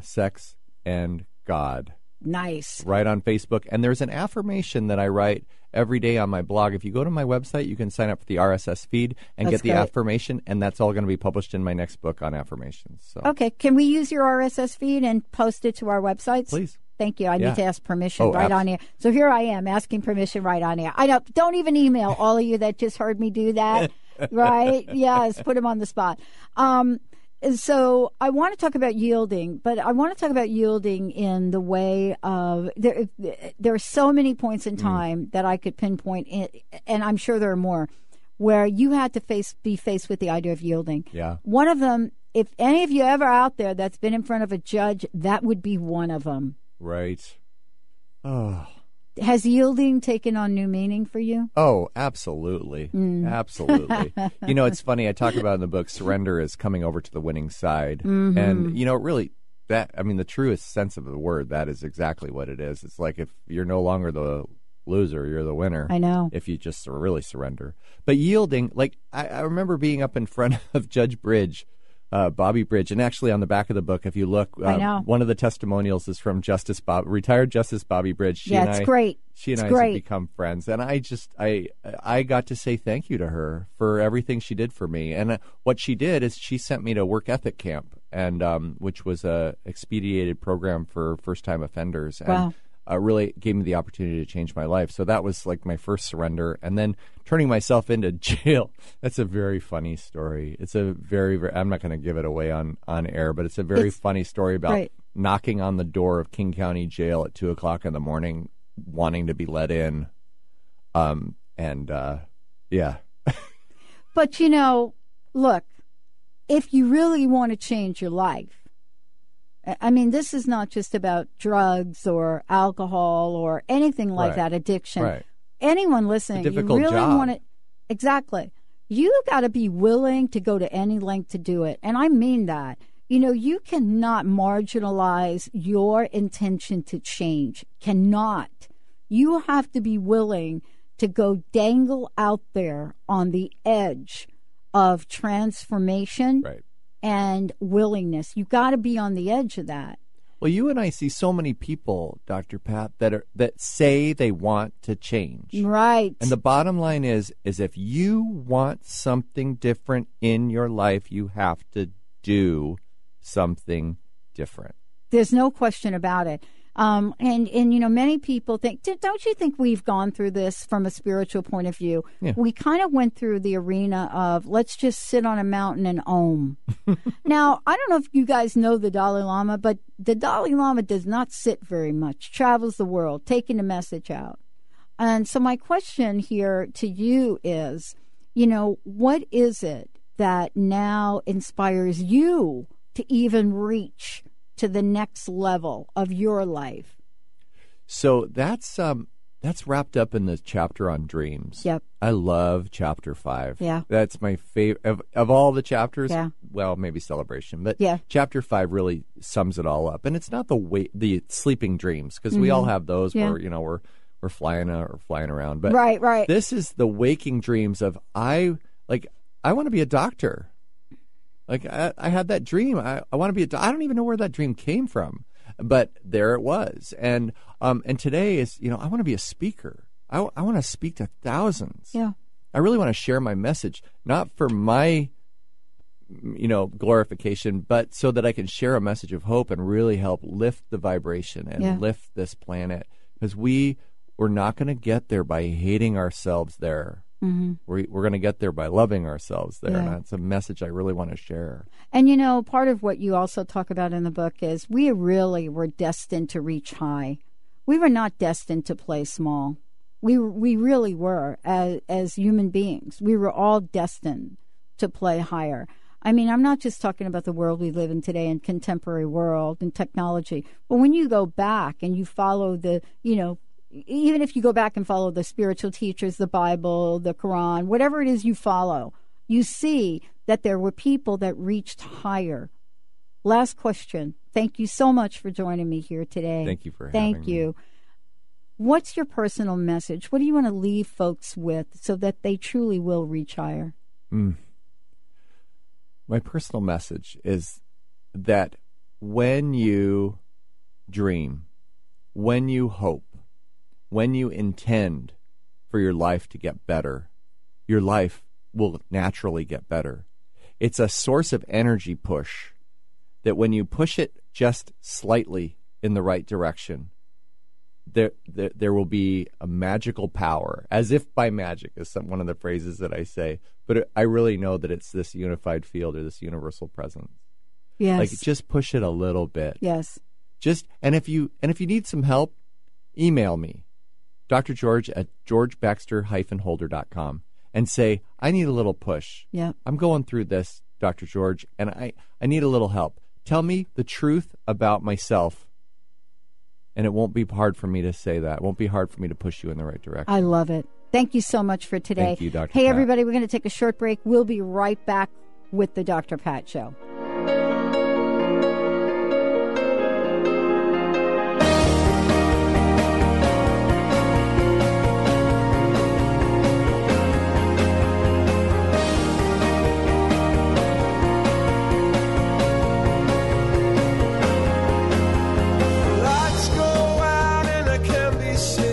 S5: sex, and God.
S3: Nice.
S5: Right on Facebook. And there's an affirmation that I write every day on my blog. If you go to my website, you can sign up for the RSS feed and get the affirmation, and that's all going to be published in my next book on affirmations. So.
S3: Okay. Can we use your RSS feed and post it to our websites?
S5: Please.
S3: Thank you. I need to ask permission on here. So here I am asking permission right on here. I don't even email all of you that just heard me do that. Right? Yes, put them on the spot. So I want to talk about yielding, but I want to talk about yielding in the way of there are so many points in time that I could pinpoint, and I'm sure there are more, where you had to be faced with the idea of yielding.
S5: Yeah.
S3: One of them, if any of you ever out there that's been in front of a judge, that would be one of them.
S5: Right. Oh.
S3: Has yielding taken on new meaning for you?
S5: Oh, absolutely. Absolutely. It's funny. I talk about in the book, surrender is coming over to the winning side.
S3: Mm-hmm.
S5: And, really, the truest sense of the word, that is exactly what it is. It's like if you're no longer the loser, you're the winner.
S3: I know.
S5: If you just really surrender. But yielding, I remember being up in front of Judge Bridge, Bobby Bridge, and actually on the back of the book, if you look, one of the testimonials is from retired Justice Bobby Bridge.
S3: It's great.
S5: She and I have become friends, and I got to say thank you to her for everything she did for me. And what she did is she sent me to work ethic camp, and which was a expedited program for first time offenders.
S3: Wow.
S5: And really gave me the opportunity to change my life. So that was like my first surrender. And then turning myself into jail. That's a very funny story. It's a very, very, I'm not going to give it away on air, but it's a very funny story about knocking on the door of King County Jail at 2:00 in the morning, wanting to be let in. Yeah.
S3: But, look, if you really want to change your life, this is not just about drugs or alcohol or anything like that, addiction.
S5: Right.
S3: Anyone listening,
S5: you really
S3: want it. Exactly. You got to be willing to go to any length to do it. And I mean that. You cannot marginalize your intention to change. Cannot. You have to be willing to go dangle out there on the edge of transformation.
S5: Right.
S3: And willingness. You got to be on the edge of that.
S5: Well, you and I see so many people, Dr. Pat, that say they want to change.
S3: Right.
S5: And the bottom line is if you want something different in your life, you have to do something different.
S3: There's no question about it. And many people think, don't you think we've gone through this from a spiritual point of view?
S5: Yeah.
S3: We kind of went through the arena of let's just sit on a mountain and ohm. Now, I don't know if you guys know the Dalai Lama, but the Dalai Lama does not sit very much, travels the world, taking the message out. And so my question here to you is, what is it that now inspires you to even reach to the next level of your life?
S5: So that's wrapped up in the chapter on dreams.
S3: Yep.
S5: I love chapter 5.
S3: Yeah.
S5: That's my favorite of all the chapters.
S3: Yeah.
S5: Well, maybe celebration, but
S3: yeah.
S5: Chapter 5 really sums it all up. And it's not the sleeping dreams, because we all have those where we're flying around. But
S3: right.
S5: This is the waking dreams of I want to be a doctor. I had that dream. I want to be I don't even know where that dream came from, but there it was. And today is, I want to be a speaker. I want to speak to thousands.
S3: Yeah.
S5: I really want to share my message, not for my, glorification, but so that I can share a message of hope and really help lift the vibration and lift this planet, because we're not going to get there by hating ourselves there. Mm-hmm. We're going to get there by loving ourselves there. And that's a message I really want to share.
S3: And, part of what you also talk about in the book is we really were destined to reach high. We were not destined to play small. We really were as human beings. We were all destined to play higher. I mean, I'm not just talking about the world we live in today in contemporary world and technology, but when you go back and you follow the, even if you go back and follow the spiritual teachers, the Bible, the Quran, whatever it is you follow, you see that there were people that reached higher. Last question. Thank you so much for joining me here today.
S5: Thank you for having me.
S3: Thank you. What's your personal message? What do you want to leave folks with so that they truly will reach higher?
S5: My personal message is that when you dream, when you hope, when you intend for your life to get better, your life will naturally get better. It's a source of energy push that when you push it just slightly in the right direction, there will be a magical power, as if by magic is one of the phrases that I say. But I really know that it's this unified field or this universal presence.
S3: Yes.
S5: Like, just push it a little bit.
S3: Yes.
S5: And if you need some help, email me, Dr. George at georgebaxter-holder.com, and say, I need a little push.
S3: Yeah.
S5: I'm going through this, Dr. George, and I need a little help. Tell me the truth about myself, and it won't be hard for me to say that. It won't be hard for me to push you in the right direction.
S3: I love it. Thank you so much for today.
S5: Thank you, Dr.
S3: Hey,
S5: Pat.
S3: everybody, we're going to take a short break. We'll be right back with the Dr. Pat Show.
S18: Lights go out and I can't be seen.